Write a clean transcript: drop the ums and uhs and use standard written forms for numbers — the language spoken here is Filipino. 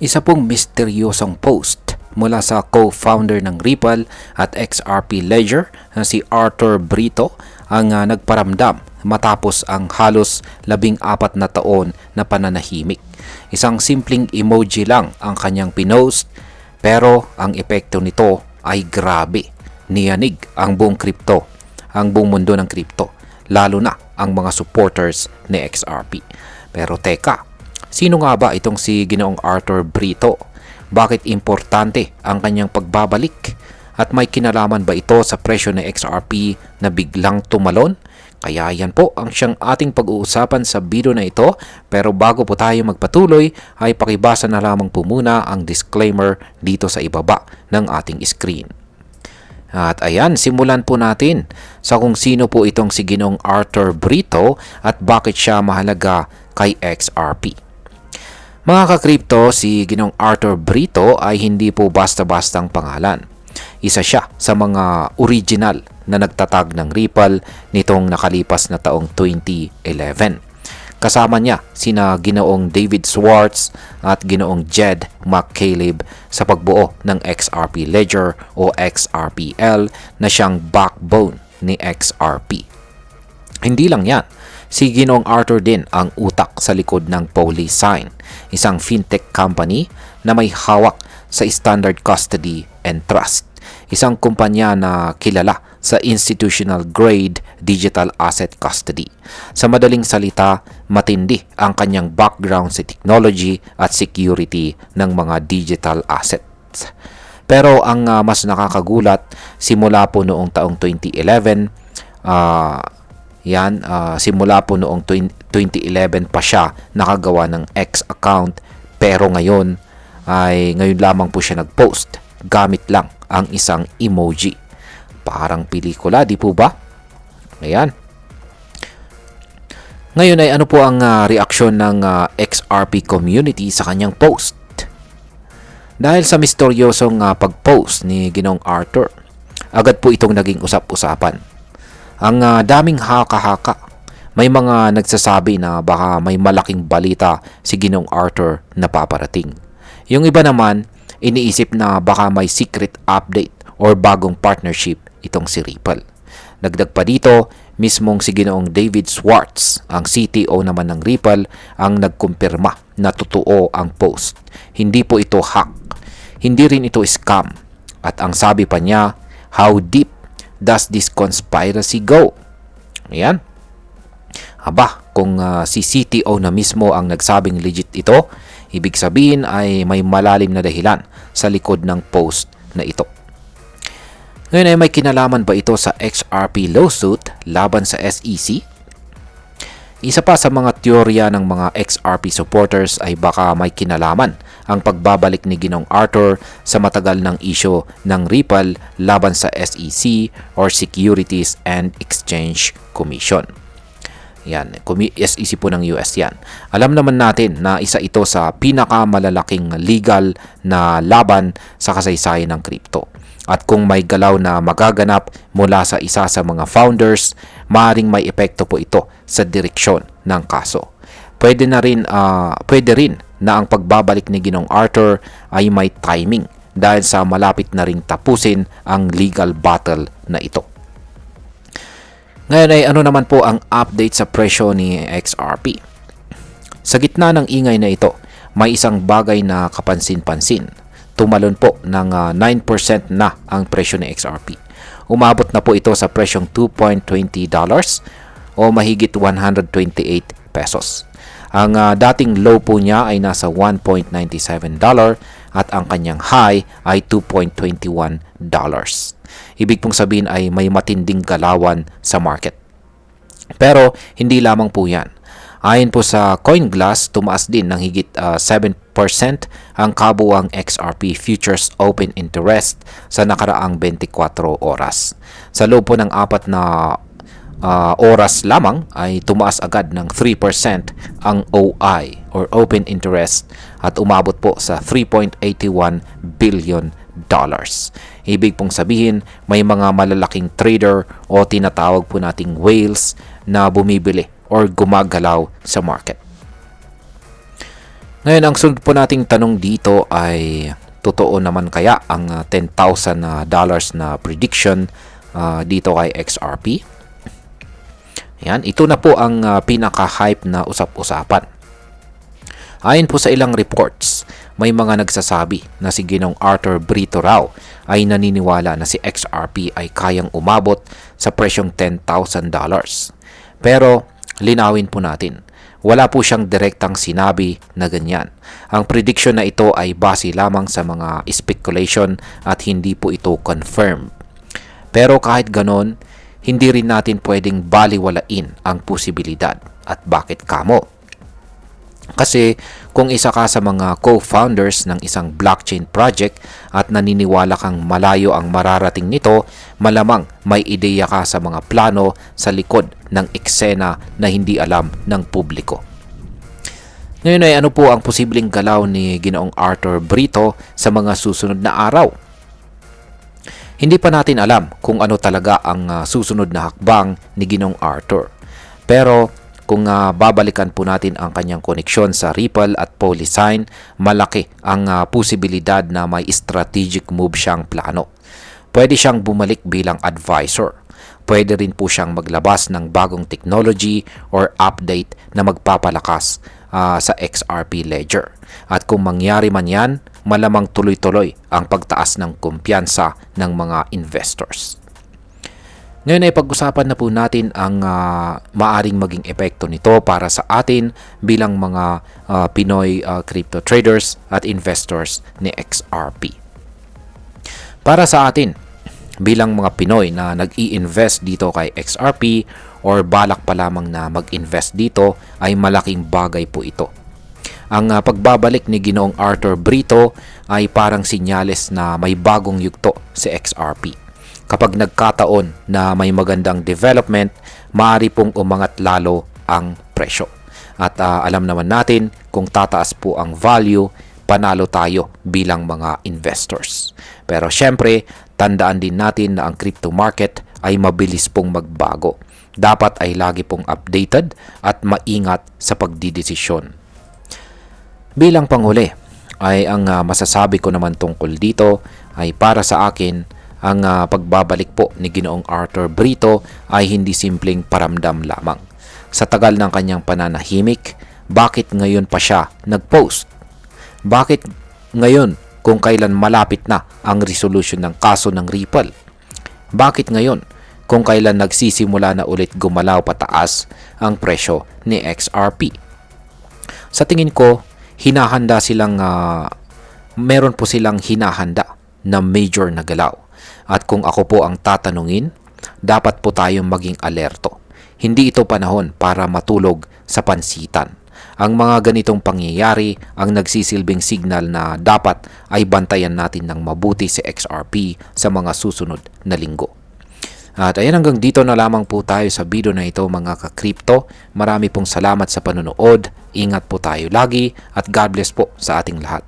Isa pong misteryosong post mula sa co-founder ng Ripple at XRP Ledger na si Arthur Brito ang nagparamdam matapos ang halos 14 na taon na pananahimik. Isang simpleng emoji lang ang kanyang pinost, pero ang epekto nito ay grabe. Niyanig ang buong buong mundo ng crypto, lalo na ang mga supporters ni XRP. Pero teka, sino nga ba itong si Ginoong Arthur Brito? Bakit importante ang kanyang pagbabalik? At may kinalaman ba ito sa presyo ng XRP na biglang tumalon? Kaya yan po ang siyang ating pag-uusapan sa video na ito. Pero bago po tayo magpatuloy, ay pakibasa na lamang po muna ang disclaimer dito sa ibaba ng ating screen. At ayan, simulan po natin sa kung sino po itong si Ginoong Arthur Brito at bakit siya mahalaga kay XRP. Mga ka-crypto, si Ginoong Arthur Brito ay hindi po basta-bastang pangalan. Isa siya sa mga original na nagtatag ng Ripple nitong nakalipas na taong 2011. Kasama niya sina Ginoong David Schwartz at Ginoong Jed McCaleb sa pagbuo ng XRP Ledger o XRPL na siyang backbone ni XRP. Hindi lang yan, si Ginoong Arthur din ang utak sa likod ng Polysign, isang fintech company na may hawak sa standard custody and trust. Isang kumpanya na kilala sa institutional grade digital asset custody. Sa madaling salita, matindi ang kanyang background sa technology at security ng mga digital assets. Pero ang mas nakakagulat, simula po noong taong 2011, simula po noong 2011 pa siya nakagawa ng X account, pero ngayon lamang po siya nag-post gamit lang ang isang emoji. Parang pelikula, di po ba? Ayan. Ngayon ay ano po ang reaksyon ng XRP community sa kanyang post? Dahil sa misteryosong pag-post ni Ginoong Arthur, agad po itong naging usap-usapan. Ang daming haka-haka. May mga nagsasabi na baka may malaking balita si Ginoong Arthur na paparating. Yung iba naman, iniisip na baka may secret update or bagong partnership itong si Ripple. Dagdag pa dito, mismong si Ginoong David Schwartz, ang CTO naman ng Ripple, ang nagkumpirma na totoo ang post. Hindi po ito hack. Hindi rin ito scam. At ang sabi pa niya, how deep does this conspiracy go? Ayan. Aba, kung si CTO na mismo ang nagsabing legit ito, ibig sabihin ay may malalim na dahilan sa likod ng post na ito. Ngayon ay may kinalaman ba ito sa XRP lawsuit laban sa SEC? Isa pa sa mga teorya ng mga XRP supporters ay baka may kinalaman ang pagbabalik ni Ginoong Arthur sa matagal ng isyo ng Ripple laban sa SEC or Securities and Exchange Commission. Yan, SEC po ng US yan. Alam naman natin na isa ito sa pinakamalalaking legal na laban sa kasaysayan ng crypto. At kung may galaw na magaganap mula sa isa sa mga founders, maaaring may epekto po ito sa direksyon ng kaso. Pwede rin na ang pagbabalik ni Ginoong Arthur ay may timing dahil sa malapit na ring tapusin ang legal battle na ito. Ngayon ay ano naman po ang update sa presyo ni XRP? Sa gitna ng ingay na ito, may isang bagay na kapansin-pansin. Tumalon po ng 9% na ang presyo ni XRP. Umabot na po ito sa presyong $2.20 o mahigit 128 pesos. Ang dating low po niya ay nasa $1.97 at ang kanyang high ay $2.21. Ibig pong sabihin ay may matinding galawan sa market. Pero hindi lamang po yan. Ayon po sa CoinGlass, tumaas din ng higit 7% ang kabuuang XRP futures open interest sa nakaraang 24 oras. Sa loob po ng 4 na oras lamang ay tumaas agad ng 3% ang OI or open interest at umabot po sa $3.81 billion. Ibig pong sabihin, may mga malalaking trader o tinatawag po nating whales na bumibili or gumagalaw sa market. Ngayon, ang sunod po nating tanong dito ay totoo naman kaya ang $10,000 na prediction dito kay XRP? Yan, ito na po ang pinaka-hype na usap-usapan. Ayon po sa ilang reports, may mga nagsasabi na si Ginong Arthur Brito raw ay naniniwala na si XRP ay kayang umabot sa presyong $10,000. Pero linawin po natin, wala po siyang direktang sinabi na ganyan. Ang prediction na ito ay base lamang sa mga speculation at hindi po ito confirmed. Pero kahit ganon, hindi rin natin pwedeng baliwalain ang posibilidad. At bakit kamo? Kasi kung isa ka sa mga co-founders ng isang blockchain project at naniniwala kang malayo ang mararating nito, malamang may ideya ka sa mga plano sa likod ng eksena na hindi alam ng publiko. Ngayon ay ano po ang posibleng galaw ni Ginoong Arthur Brito sa mga susunod na araw? Hindi pa natin alam kung ano talaga ang susunod na hakbang ni Ginoong Arthur. Pero kung babalikan po natin ang kanyang koneksyon sa Ripple at Polysign, malaki ang posibilidad na may strategic move siyang plano. Pwede siyang bumalik bilang advisor. Pwede rin po siyang maglabas ng bagong technology or update na magpapalakas sa XRP Ledger. At kung mangyari man yan, malamang tuloy-tuloy ang pagtaas ng kumpiyansa ng mga investors. Ngayon ay pag-usapan na po natin ang maaring maging epekto nito para sa atin bilang mga Pinoy crypto traders at investors ni XRP. Para sa atin, bilang mga Pinoy na nag-i-invest dito kay XRP or balak pa lamang na mag-invest dito, ay malaking bagay po ito. Ang pagbabalik ni Ginoong Arthur Brito ay parang sinyales na may bagong yugto si XRP. Kapag nagkataon na may magandang development, maaari pong umangat lalo ang presyo. At alam naman natin, kung tataas po ang value, panalo tayo bilang mga investors. Pero syempre, tandaan din natin na ang crypto market ay mabilis pong magbago. Dapat ay lagi pong updated at maingat sa pagdidesisyon. Bilang panghuli, ay ang masasabi ko naman tungkol dito ay para sa akin, ang pagbabalik po ni Ginoong Arthur Brito ay hindi simpleng paramdam lamang. Sa tagal ng kanyang pananahimik, bakit ngayon pa siya nag-post? Bakit ngayon kung kailan malapit na ang resolution ng kaso ng Ripple? Bakit ngayon kung kailan nagsisimula na ulit gumalaw pataas ang presyo ni XRP? Sa tingin ko, hinahanda silang meron po silang hinahanda na major na galaw. At kung ako po ang tatanungin, dapat po tayong maging alerto. Hindi ito panahon para matulog sa pansitan. Ang mga ganitong pangyayari ang nagsisilbing signal na dapat ay bantayan natin ng mabuti si XRP sa mga susunod na linggo. At ayan, hanggang dito na lamang po tayo sa video na ito mga ka-crypto. Marami pong salamat sa panonood. Ingat po tayo lagi at God bless po sa ating lahat.